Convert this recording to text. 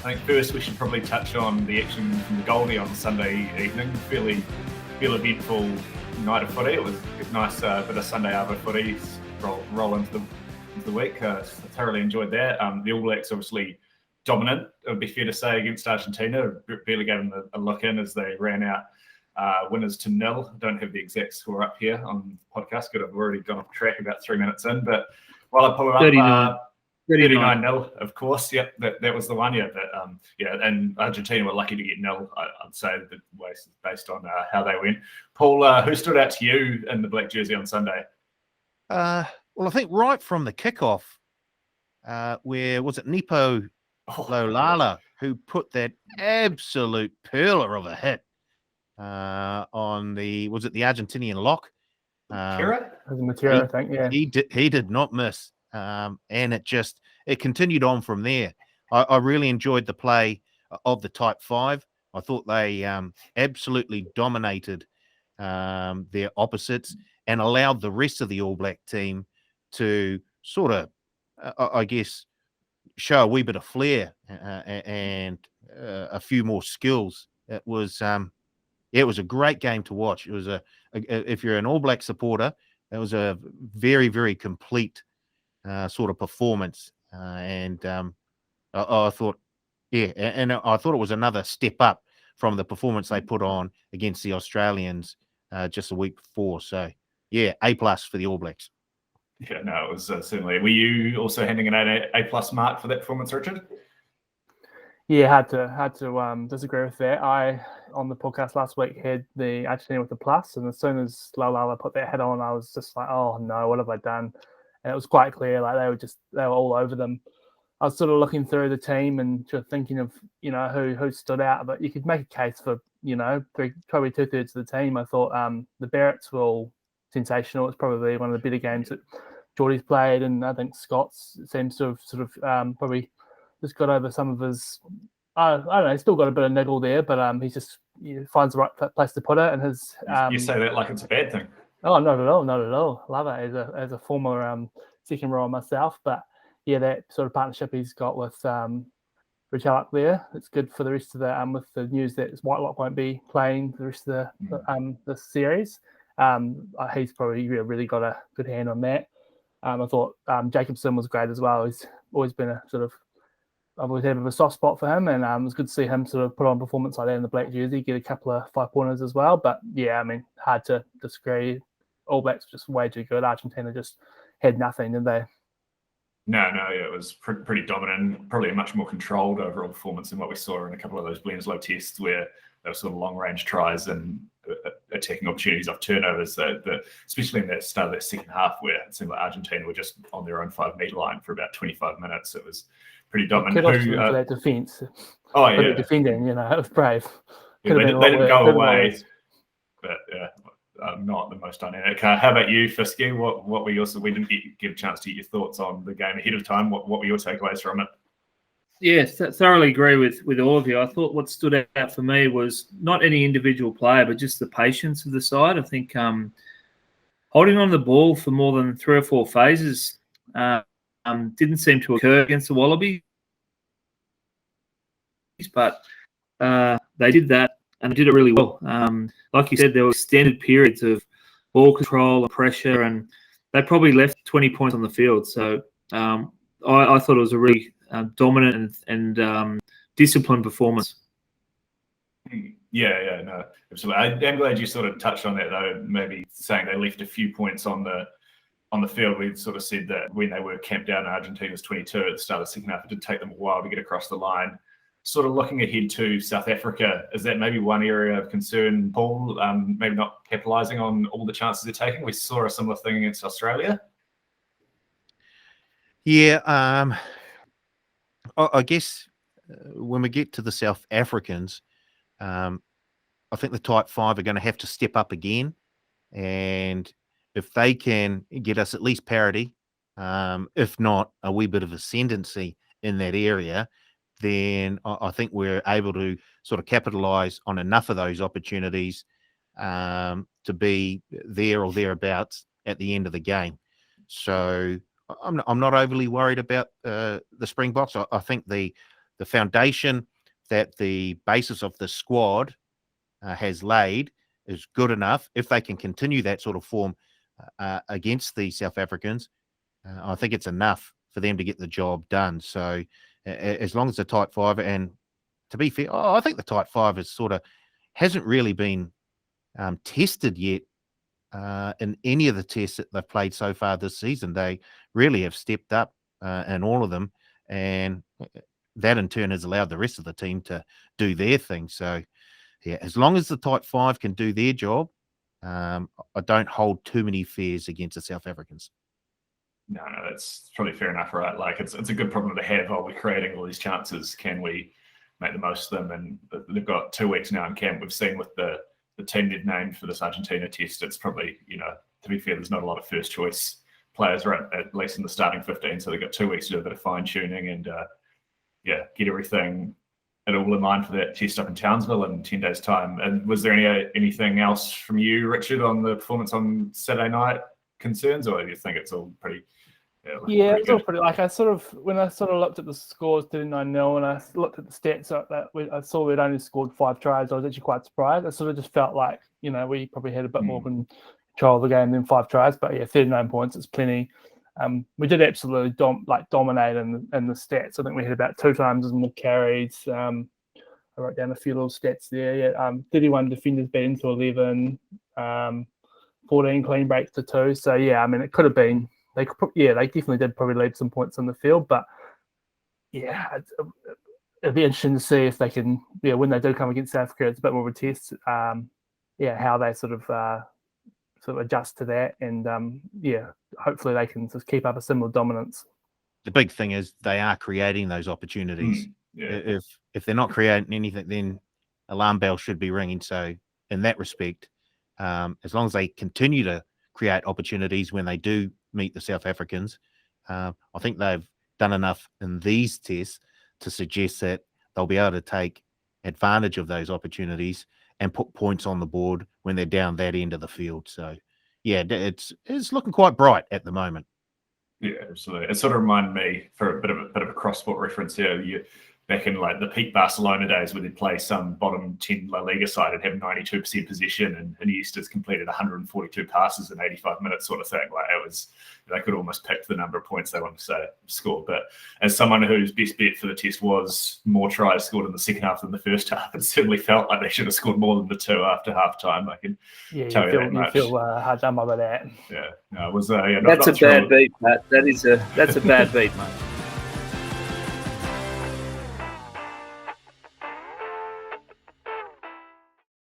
think first we should probably touch on the action from the Goldie on Sunday evening. Fairly eventful night of footy. It was a nice bit of Sunday Arvo footy roll into the week. Thoroughly enjoyed that. The All Blacks obviously dominant, it would be fair to say, against Argentina. Barely gave them a look in as they ran out winners to nil. I don't have the exact score up here on the podcast because I've already gone off track about 3 minutes in. But while I pull it up, 39-0, of course. Yep, that was the one. Yeah, and Argentina were lucky to get nil. I'd say the based on how they went. Paul, who stood out to you in the black jersey on Sunday? Well, I think right from the kickoff, where was it Nepo Lolala who put that absolute pearler of a hit on the Argentinian lock? Matera, I think. Yeah, he did not miss, and it continued on from there. I really enjoyed the play of the Type 5. I thought they absolutely dominated their opposites and allowed the rest of the All Black team to sort of, I guess, show a wee bit of flair and a few more skills. It was a great game to watch. It was if you're an All Black supporter, it was a very, very complete sort of performance. I thought, and I thought it was another step up from the performance they put on against the Australians just a week before. So, yeah, A+ for the All Blacks. Yeah, no, it was certainly. Were you also handing an A+ mark for that performance, Richard? Yeah, had to disagree with that. I, on the podcast last week, had the Argentina with the plus, and as soon as Lolala put that head on, I was just like, oh no, what have I done? And it was quite clear, like they were all over them. I was sort of looking through the team and just thinking of, who stood out, but you could make a case for, probably 2/3 of the team. I thought the Barretts were all sensational. It's probably one of the better games that Geordie's played, and I think Scott's seems to have sort of probably just got over some of his. I don't know. He's still got a bit of niggle there, but he just finds the right place to put it. And his you say that like it's a bad thing. Oh, not at all. Love it as a former second rower myself, but yeah, that sort of partnership he's got with Richard there. It's good for the rest of the with the news that Whitelock won't be playing the rest of the series. He's probably really got a good hand on that. I thought Jacobson was great as well. He's always been I've always had a bit of a soft spot for him, and it was good to see him sort of put on performance like that in the black jersey, get a couple of 5-pointers as well. But yeah, I mean, hard to disagree. All Blacks just way too good. Argentina just had nothing, didn't they? No, yeah, it was pretty dominant, probably a much more controlled overall performance than what we saw in a couple of those Bledisloe tests where they were sort of long-range tries and attacking opportunities off turnovers, especially in that start of that second half where it seemed like Argentina were just on their own 5-metre line for about 25 minutes. It was pretty dominant. For that defence. Oh, yeah. Defending, it was brave. Yeah, they didn't go away, but not the most dynamic. How about you, Fisky? What were your? We didn't get a chance to get your thoughts on the game ahead of time. What were your takeaways from it? Yes, thoroughly agree with all of you. I thought what stood out for me was not any individual player, but just the patience of the side. I think holding on the ball for more than 3 or 4 phases didn't seem to occur against the Wallabies, but they did that and they did it really well. Like you said, there were extended periods of ball control and pressure, and they probably left 20 points on the field. So I thought it was a really dominant and disciplined performance. Yeah, no, absolutely. I'm glad you sort of touched on that, though. Maybe saying they left a few points on the field. We sort of said that when they were camped down in Argentina's 22 at the start of the second half, it did take them a while to get across the line. Sort of looking ahead to South Africa, is that maybe one area of concern, Paul? Maybe not capitalising on all the chances they're taking. We saw a similar thing against Australia. Yeah, I guess when we get to the South Africans, I think the Type 5 are going to have to step up again. And if they can get us at least parity, if not a wee bit of ascendancy in that area, then I think we're able to sort of capitalise on enough of those opportunities to be there or thereabouts at the end of the game. So I'm not overly worried about the Springboks. I think the the foundation that the basis of the squad has laid is good enough. If they can continue that sort of form against the South Africans, I think it's enough for them to get the job done. So as long as the tight five, and to be fair, I think the tight five is hasn't really been tested yet in any of the tests that they've played so far this season. They really have stepped up in all of them, and that in turn has allowed the rest of the team to do their thing. So, yeah, as long as the tight five can do their job, I don't hold too many fears against the South Africans. No, that's probably fair enough, right? Like it's a good problem to have. While we're creating all these chances, can we make the most of them? And they've got 2 weeks now in camp. We've seen with the team they've named for this Argentina test, it's probably, to be fair, there's not a lot of first choice players, right? At least in the starting 15. So they've got 2 weeks to do a bit of fine tuning and get everything all in mind for that test up in Townsville in 10 days' time. And was there anything else from you, Richard, on the performance on Saturday night concerns, or do you think it's all pretty? Yeah, it's all pretty. Like when I looked at the scores, 39-0, and I looked at the stats I saw we'd only scored 5 tries. I was actually quite surprised. I sort of just felt like we probably had a bit more control of the game than 5 tries. But yeah, 39 points is plenty. We did absolutely dominate in the stats. I think we had about 2 times as more carries. I wrote down a few little stats there. Yeah, 31 defenders beaten to 11, 14 clean breaks to 2. So yeah, I mean it could have been. They definitely did probably leave some points on the field, but yeah, it'd be interesting to see if they can, when they do come against South Africa, it's a bit more of a test, how they sort of adjust to that, and hopefully they can just keep up a similar dominance. The big thing is they are creating those opportunities. If they're not creating anything, then alarm bells should be ringing. So in that respect, as long as they continue to create opportunities when they do meet the South Africans, I think they've done enough in these tests to suggest that they'll be able to take advantage of those opportunities and put points on the board when they're down that end of the field. So yeah, it's looking quite bright at the moment. Yeah, absolutely. It sort of reminded me, for a bit of a cross-sport reference here, back in like the peak Barcelona days where they'd play some bottom 10 La Liga side and have 92% possession, and Iniesta's completed 142 passes in 85 minutes sort of thing. Like they could almost pick the number of points they wanted to score. But as someone whose best bet for the test was more tries scored in the second half than the first half, it certainly felt like they should have scored more than the 2 after half time. I can tell you that much. You feel hard done by that. Yeah, no, it was. That's a bad beat, Matt. That's a bad beat, mate.